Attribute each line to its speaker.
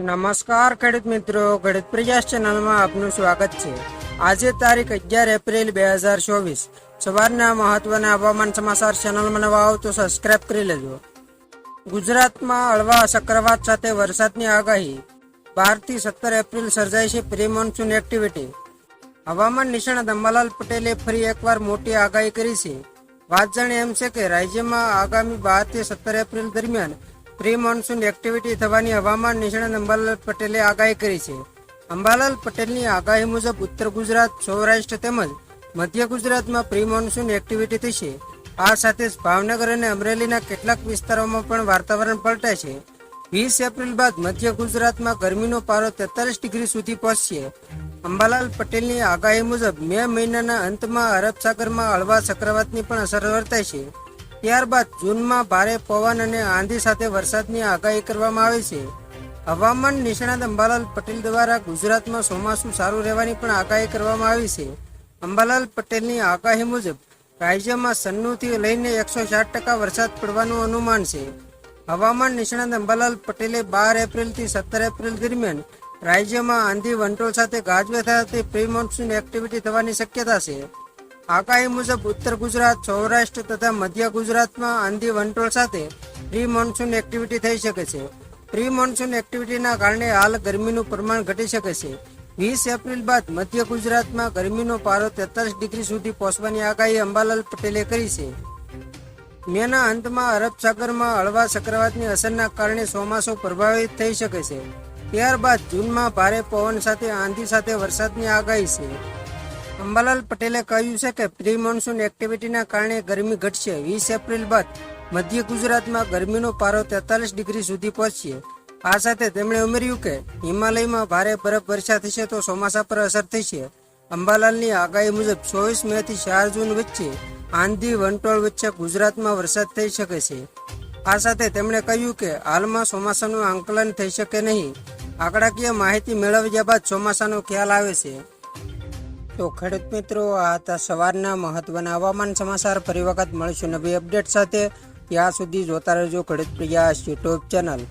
Speaker 1: નમસ્કાર ખેડૂત મિત્રો, ખેડૂત પ્રયાસ ચેનલમાં આપનું સ્વાગત છે। આજે તારીખ 11 એપ્રિલ 2024 સવારના મહત્વના હવામાન સમાચાર ચેનલમાં નવા આવો તો સબસ્ક્રાઇબ કરી લેજો। ગુજરાતમાં હળવા ચક્રવાત સાથે વરસાદની આગાહી। 12 થી 17 એપ્રિલ સર્જાઈ છે પ્રી મોન્સૂન એક્ટિવિટી। હવામાન નિષ્ણાત અંબાલાલ પટેલે ફરી એકવાર મોટી આગાહી કરી છે। વાત જાણે એમ છે કે રાજ્યમાં આગામી 12 થી 17 એપ્રિલ દરમિયાન પ્રી મોન્સૂન એક્ટિવિટી થવાની હવામાન નિષ્ણાત અંબાલાલ પટેલે આગાહી કરી છે। અંબાલાલ પટેલની આગાહી મુજબ ઉત્તર ગુજરાત, સૌરાષ્ટ્ર તેમજ મધ્ય ગુજરાતમાં પ્રી મોન્સૂન એક્ટિવિટી થશે। આ સાથે જ ભાવનગર અને અમરેલીના કેટલાક વિસ્તારોમાં પણ વાતાવરણ પલટાશે। 20 એપ્રિલ બાદ મધ્ય ગુજરાતમાં ગરમીનો પારો 43 ડિગ્રી સુધી પહોંચશે। અંબાલાલ પટેલની આગાહી મુજબ મે મહિનાના અંતમાં અરબ સાગરમાં હળવા ચક્રવાતની પણ અસર વર્તાય છે। ત્યારબાદ જૂનમાં ભારે પવન અને આંધી સાથે વરસાદની આગાહી કરવામાં આવી છે। હવામાન નિષ્ણાત અંબાલાલ પટેલ દ્વારા ગુજરાતમાં ચોમાસું સારું રહેવાની પણ આગાહી કરવામાં આવી છે। અંબાલાલ પટેલની આગાહી મુજબ રાજ્યમાં 96 થી લઈને 160% વરસાદ પડવાનું અનુમાન છે। હવામાન નિષ્ણાત અંબાલાલ પટેલે 12 એપ્રિલથી 17 એપ્રિલ દરમિયાન રાજ્યમાં આંધી વંટોળ સાથે ગાજવીજ સાથે પ્રી મોન્સૂન એક્ટિવિટી થવાની શક્યતા છે। આગાહી મુજબ ઉત્તર ગુજરાત, સૌરાષ્ટ્ર તથા મધ્ય ગુજરાતમાં આંધી વંટોળ સાથે પ્રી મોન્સૂન એક્ટિવિટી થઈ શકે છે। પ્રી મોન્સૂન એક્ટિવિટીના કારણે હાલ ગરમીનું પ્રમાણ ઘટી શકે છે। 20 એપ્રિલ બાદ મધ્ય ગુજરાતમાં ગરમીનો પારો 43 ડિગ્રી સુધી પહોંચવાની આગાહી અંબાલાલ પટેલે કરી છે। મેના અંતમાં અરબ સાગરમાં હળવા ચક્રવાતની અસરના કારણે ચોમાસું પ્રભાવિત થઈ શકે છે। ત્યારબાદ જૂનમાં ભારે પવન સાથે આંધી સાથે વરસાદની આગાહી છે। અંબાલાલ પટેલે કહ્યું છે કે પ્રી મોન્સૂન એક્ટિવિટીના કારણે ગરમી ઘટશે। 20 એપ્રિલ બાદ મધ્ય ગુજરાતમાં ગરમીનો પારો 43 ડિગ્રી સુધી પહોંચશે। આ સાથે તેમણે ઉમેર્યું કે હિમાલયમાં ભારે બરફ વર્ષા થશે તો ચોમાસા પર અસર થશે। અંબાલાલની આગાહી મુજબ 24 મે થી 4 જૂન વચ્ચે આંધી વંટોળ વચ્ચે ગુજરાતમાં વરસાદ થઈ શકે છે। આ સાથે તેમણે કહ્યું કે હાલમાં ચોમાસાનું આંકલન થઈ શકે નહીં। આંકડાકીય માહિતી મેળવ્યા બાદ ચોમાસાનો ખ્યાલ આવે છે। તો ખેડૂત મિત્રો, આ હતા સવારના મહત્વના હવામાન સમાચાર। ફરી વખત મળીશું નવી અપડેટ સાથે। ત્યાં સુધી જોતા રહેજો ખેડૂત પ્રયાસ યુટ્યુબ ચેનલ।